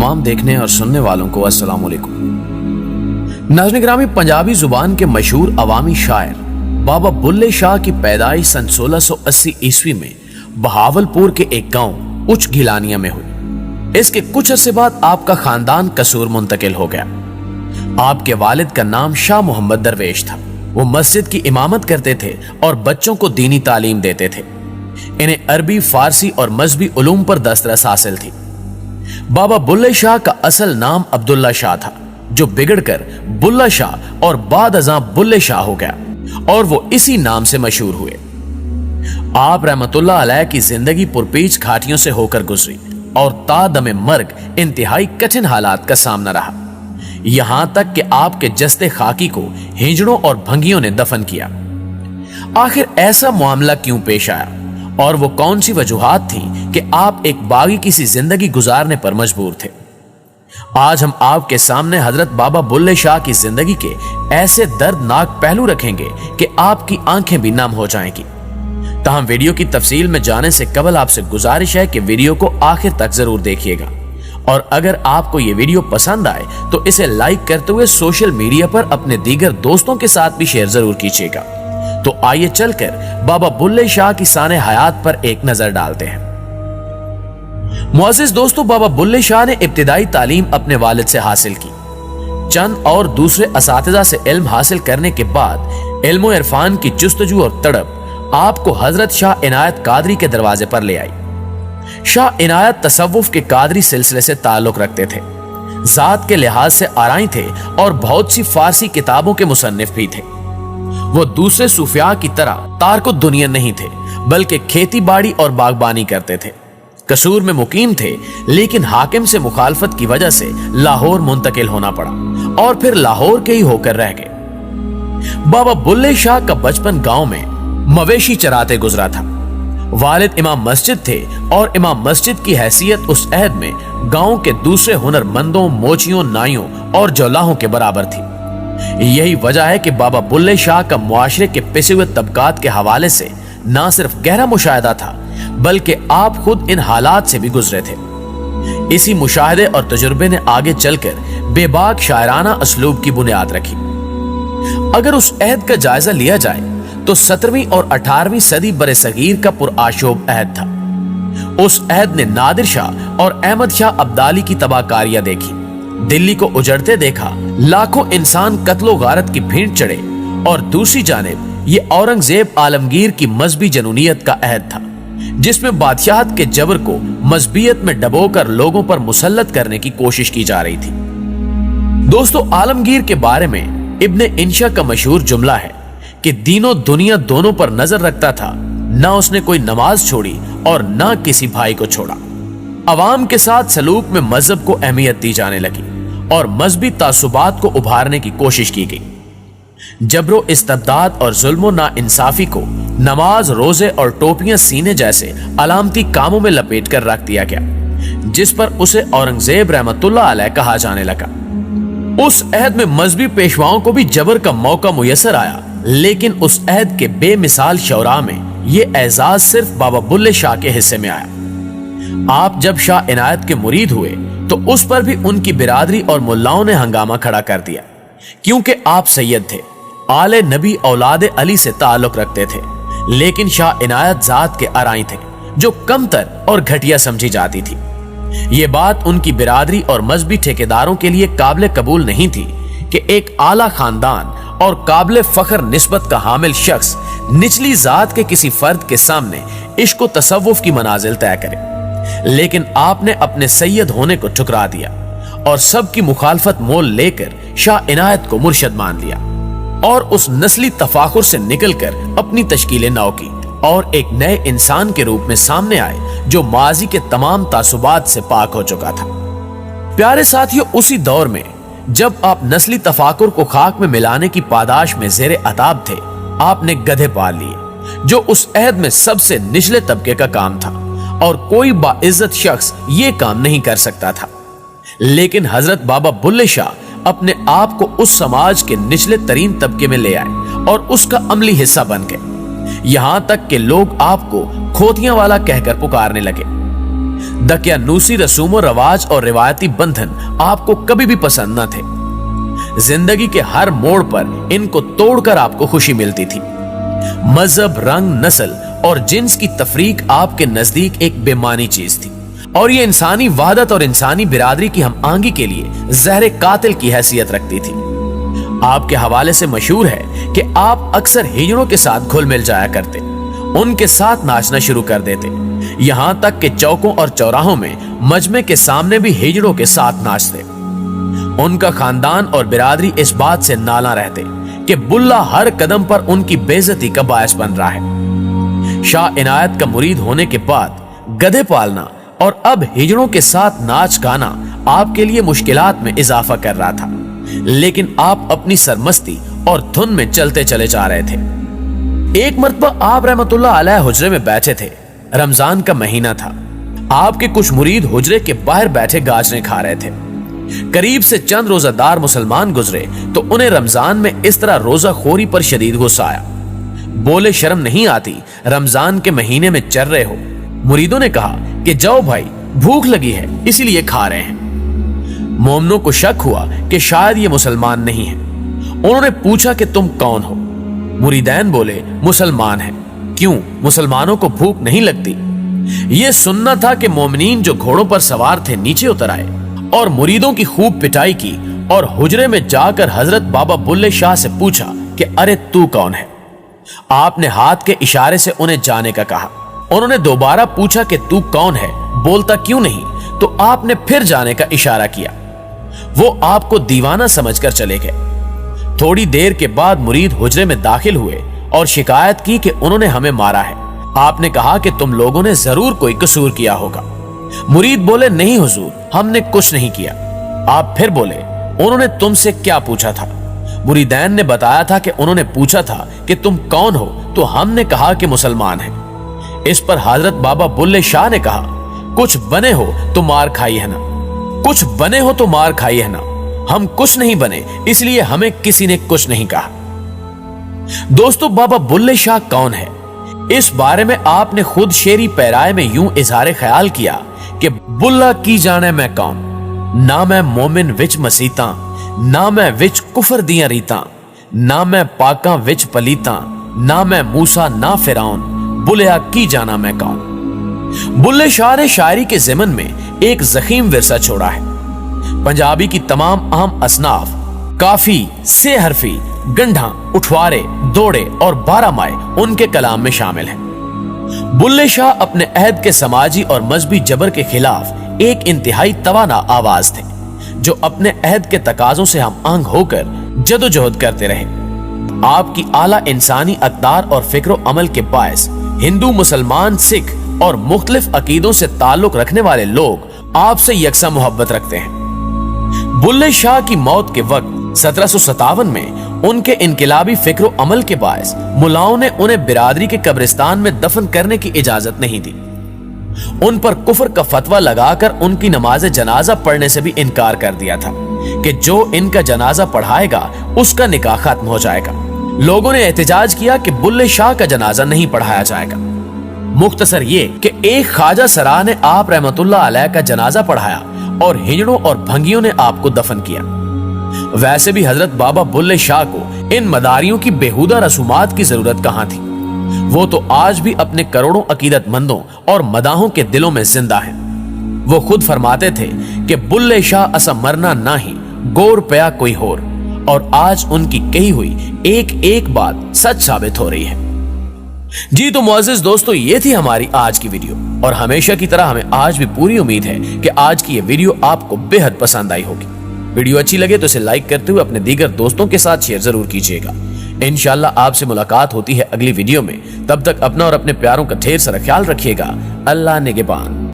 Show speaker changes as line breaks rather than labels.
तमाम देखने और सुनने वालों को अस्सलाम वालेकुम। नाज़रीन ग्रामी, पंजाबी जुबान के मशहूर अवामी शायर बाबा बुल्ले शाह की पैदाइश सन 1680 ईस्वी में बहावलपुर के एक गांव उच्च गिलानिया में हुई। इसके कुछ अरसे बाद आपका खानदान कसूर मुंतकिल हो गया। आपके वालिद का नाम शाह मोहम्मद दरवेश था। वो मस्जिद की इमामत करते थे और बच्चों को दीनी तालीम देते थे। इन्हें अरबी, फारसी और मजहबी उलूम पर दस्तरस हासिल थी। बाबा बुल्ले शाह का असल नाम अब्दुल्ला शाह था, जो बिगड़कर बुल्ला शाह और बाद अज़ां बुल्ले शाह हो गया और वो इसी नाम से मशहूर हुए। आप रहमतुल्लाह अलैह की जिंदगी पुरपीच घाटियों से होकर गुजरी और तादमे मर्ग इंतहाई कठिन हालात का सामना रहा। यहां तक कि आपके जस्ते खाकी को हिजड़ों और भंगियों ने दफन किया। आखिर ऐसा मामला क्यों पेश आया और वो कौन सी वजूहात थी कि आप एक बागी किसी जिंदगी गुजारने पर मजबूर थे? आज हम आपके सामने हजरत बाबा बुल्ले शाह की जिंदगी के ऐसे दर्दनाक पहलू रखेंगे कि आपकी आंखें भी नम हो जाएंगी। ताहम वीडियो की तफसील में जाने से कबल आपसे गुजारिश है कि वीडियो को आखिर तक जरूर देखिएगा और अगर आपको ये वीडियो पसंद आए तो इसे लाइक करते हुए सोशल मीडिया पर अपने दीगर दोस्तों के साथ भी शेयर जरूर कीजिएगा। तो आइए चलकर बाबा बुल्ले शाह की साने हयात पर एक नजर डालते हैं। मुअज़्ज़िज़ दोस्तों, बाबा बुल्ले शाह ने इब्तिदाई तालीम अपने वालिद से हासिल की। चंद और दूसरे असातिज़ा से इल्म हासिल करने के बाद इल्म इरफान की जुस्तजू और तड़प आपको हजरत शाह इनायत कादरी के दरवाजे पर ले आई। शाह इनायत तसव्वुफ के कादरी सिलसिले से ताल्लुक रखते थे। जात के लिहाज से आराई थे और बहुत सी फारसी किताबों के मुसन्निफ भी थे। वो दूसरे सूफिया की तरह तारको दुनिया नहीं थे, बल्कि खेती बाड़ी और बागबानी करते थे। कसूर में मुकीम थे, लेकिन हाकिम से मुखालफत की वजह से लाहौर मुंतकिल होना पड़ा और फिर लाहौर के ही होकर रह गए। बाबा बुल्ले शाह का बचपन गांव में मवेशी चराते गुजरा था। वालिद इमाम मस्जिद थे और इमाम मस्जिद की हैसियत उस अहद में गांव के दूसरे हुनरमंदों, मोचियों, नाइयों और जौलाहों के बराबर थी। यही वजह है कि बाबा बुल्ले शाह का मुआशरे के पिसे हुए तबकात के हवाले से ना सिर्फ गहरा मुशाहिदा था, बल्कि आप खुद इन हालात से भी गुजरे थे। इसी मुशाहिदे और तजुर्बे ने आगे चलकर बेबाक शायराना असलूब की बुनियाद रखी। अगर उस अहद का जायजा लिया जाए तो 17वीं और 18वीं सदी बरे सगीर का पुरआशोब अहद था। उस अहद ने नादिर शाह और अहमद शाह अब्दाली की तबाहकारियां देखी, दिल्ली को उजड़ते देखा, लाखों इंसान कत्लो गारत की भीड़ चढ़े और दूसरी जानिब ये औरंगजेब आलमगीर की मजहबी जनूनियत का अहद था, जिसमें बादशाहत के जबर को मजहबियत में डबोकर लोगों पर मुसल्लत करने की कोशिश की जा रही थी। दोस्तों, आलमगीर के बारे में इब्ने इंशा का मशहूर जुमला है कि दीनों दुनिया दोनों पर नजर रखता था, ना उसने कोई नमाज छोड़ी और ना किसी भाई को छोड़ा। अवाम के साथ सलूक में मजहब को अहमियत दी जाने लगी और मजहबी तासुबात को उभारने की कोशिश की गई। जबरो इस्तबदाद और जुल्मो ना इंसाफी को नमाज, रोजे और टोपियां सीने जैसे अलामती कामों में लपेट कर रख दिया गया, जिस पर उसे औरंगजेब रहमतुल्लाह अलैह कहा जाने लगा। उस अहद में मजहबी पेशवाओं को भी जबर का मौका मुयसर आया, लेकिन उस अहद के बेमिसाल शौरा में ये एजाज सिर्फ बाबा बुल्ले शाह के हिस्से में आया। आप जब शाह इनायत के मुरीद हुए तो उस पर भी उनकी बिरादरी और मुल्लाओं ने हंगामा खड़ा कर दिया, क्योंकि आप सैयद थे, आले नबी औलादे अली से ताल्लुक रखते थे। लेकिन शाह इनायत जात के आराई थे, जो कमतर और घटिया समझी जाती थी। ये बात उनकी बिरादरी और मजहबी ठेकेदारों के लिए काबिल कबूल नहीं थी कि एक आला खानदान और काबिल फख्र निस्बत का हामिल शख्स निचली जात के किसी फर्द के सामने इश्क व तसव्वुफ की मनाजिल तय करे। लेकिन आपने अपने सैयद होने को ठुकरा दिया और सबकी मुखालफत मोल लेकर शाह इनायत को मुर्शद मान लिया और उस नस्ली तफाखुर से निकलकर अपनी तश्कील नौ की और एक नए इंसान के रूप में सामने आए, जो माजी के तमाम तासुबात से पाक हो चुका था। प्यारे साथियों, उसी दौर में जब आप नस्ली तफाकुर को खाक में मिलाने की पादाश में ज़ेरे अताब थे, आपने गधे पाल लिए, जो उस अहद में सबसे निचले तबके का काम था और कोई बाइज्जत शख्स ये काम नहीं कर सकता था। लेकिन हजरत बाबा बुल्ले शाह अपने आप को उस समाज के निचले तरीन तबके में ले आए और उसका अमली हिस्सा बन गए। यहां तक कि लोग आपको खोतियां वाला कहकर पुकारने लगे। दकियानूसी रसूम और रवाज और रिवायती बंधन आपको कभी भी पसंद न थे। जिंदगी के हर मोड़ पर इनको तोड़कर आपको खुशी मिलती थी। मजहब, रंग, नस्ल और जिन्स की तफरीक आपके नजदीक एक बेमानी चीज थी और ये इंसानी वहदत और इंसानी बिरादरी की हम आंगी के लिए जहर कातिल की हैसियत रखती थी। आपके हवाले से मशहूर है कि आप अक्सर हिजड़ों के साथ घुल मिल जाया करते, उनके साथ नाचना शुरू कर देते, यहां तक कि चौकों और चौराहों में मजमे के सामने भी हिजड़ों के साथ नाचते। उनका खानदान और बिरादरी इस बात से नाला रहते कि बुल्ला हर कदम पर उनकी बेइज्जती का बायस बन रहा है। शाह इनायत का मुरीद होने के बाद गधे पालना और अब हिजड़ों के साथ नाच गाना आपके लिए मुश्किलात में इजाफा कर रहा था, लेकिन आप अपनी सरमस्ती और धुन में चलते चले जा रहे थे। एक मर्तबा आप रहमतुल्लाह अलैह हुजरे में बैठे थे। रमजान का महीना था। आपके कुछ मुरीद हुजरे के बाहर बैठे गाजरे खा रहे थे। करीब से चंद रोजादार मुसलमान गुजरे तो उन्हें रमजान में इस तरह रोजा खोरी पर शदीद गुस्सा आया। बोले, शर्म नहीं आती, रमजान के महीने में चल रहे हो। मुरीदों ने कहा कि जाओ भाई, भूख लगी है इसीलिए खा रहे हैं। मोमनों को शक हुआ कि शायद ये मुसलमान नहीं है। उन्होंने पूछा कि तुम कौन हो? मुरीदैन बोले, मुसलमान है। क्यों, मुसलमानों को भूख नहीं लगती? यह सुनना था कि मोमिनीन जो घोड़ों पर सवार थे नीचे उतर आए और मुरीदों की खूब पिटाई की और हुजरे में जाकर हजरत बाबा बुल्ले शाह से पूछा कि अरे तू कौन है? आपने हाथ के इशारे से उन्हें जाने का कहा। उन्होंने दोबारा पूछा कि तू कौन है, बोलता क्यों नहीं? तो आपने फिर जाने का इशारा किया। वो आपको दीवाना समझकर चले गए। थोड़ी देर के बाद मुरीद हुजरे में दाखिल हुए और शिकायत की कि उन्होंने हमें मारा है। आपने कहा कि तुम लोगों ने जरूर कोई कसूर किया होगा। मुरीद बोले, नहीं हुजूर, हमने कुछ नहीं किया। आप फिर बोले, उन्होंने तुमसे क्या पूछा था? मुरीदैन ने बताया था कि उन्होंने पूछा था कि तुम कौन हो, तो हमने कहा कि मुसलमान है। इस पर हजरत बाबा बुल्ले शाह ने कहा, कुछ बने हो तो मार खाई है ना, कुछ बने हो तो मार खाई है ना। हम कुछ नहीं बने, इसलिए हमें किसी ने कुछ नहीं कहा। दोस्तों, बाबा बुल्ले शाह कौन है? इस बारे में आपने खुद शेरी पैराए में यूं इजहार ख्याल किया कि बुल्ला की जाने मैं कौन, ना मैं मोमिन विच मसीता, ना मैं विच कुफर दियां रीता, ना मैं पाका विच पलीता, ना मैं मूसा ना फिरौन, बुलिया की जाना मैं कौन। बुल्ले शाह ने शायरी के ज़मन में एक ज़ख़ीम विरसा छोड़ा है। पंजाबी की तमाम अहम असनाफ काफी, से हरफी, गंढा, उठवारे, दौड़े और बारहमाए उनके कलाम में शामिल हैं। बुल्ले शाह अपने अहद के समाजी और मजहबी जबर के खिलाफ एक इंतहाई तवाना आवाज थे, जो अपने अहद के तकाजों से हम आंग होकर जदोजहद करते रहे। आपकी आला इंसानी अक़दार और फिक्र अमल के बायस हिंदू, मुसलमान, सिख और मुख्तलिफ अकीदों से ताल्लुक रखने वाले लोग आपसे यकसा मोहब्बत रखते हैं। बुल्ले शाह की मौत के वक्त 1757 में उनके इनकिलाबी फिक्र अमल के बायस मुलाओं ने उन्हें बिरादरी के कब्रिस्तान में दफन करने की इजाजत नहीं दी। उन पर कुफर का फतवा लगाकर उनकी नमाज जनाजा पढ़ने से भी इनकार कर दिया था कि जो इनका जनाजा पढ़ाएगा उसका निकाह खत्म हो जाएगा। लोगों ने एहतजाज किया कि बुल्ले शाह का जनाजा नहीं पढ़ाया जाएगा। मुख्तसर ये कि एक ख्वाजा सराह ने आप रहमतुल्लाह अलैह का जनाजा पढ़ाया और हिजड़ों और भंगियों ने आपको दफन किया। वैसे भी हजरत बाबा बुल्ले शाह को इन मदारियों की बेहुदा रसूमात की जरूरत कहां थी। वो तो आज भी अपने करोड़ों अकीदतमंदों और मदाहों के दिलों में जिंदा है। वो खुद फरमाते थे कि बुल्ले शाह असा मरना ना ही गोर पया कोई होर, और आज उनकी कही हुई एक एक बात सच साबित हो रही है। जी तो मुअज़्ज़िज़ दोस्तों, ये थी हमारी आज की वीडियो, और हमेशा की तरह हमें आज भी पूरी उम्मीद है कि आज की ये वीडियो आपको बेहद पसंद आई होगी। वीडियो अच्छी लगे तो इसे लाइक करते हुए अपने दीगर दोस्तों के साथ शेयर जरूर कीजिएगा। इंशाअल्लाह आपसे मुलाकात होती है अगली वीडियो में। तब तक अपना और अपने प्यारों का ढेर सारा ख्याल रखिएगा। अल्लाह निगहबान।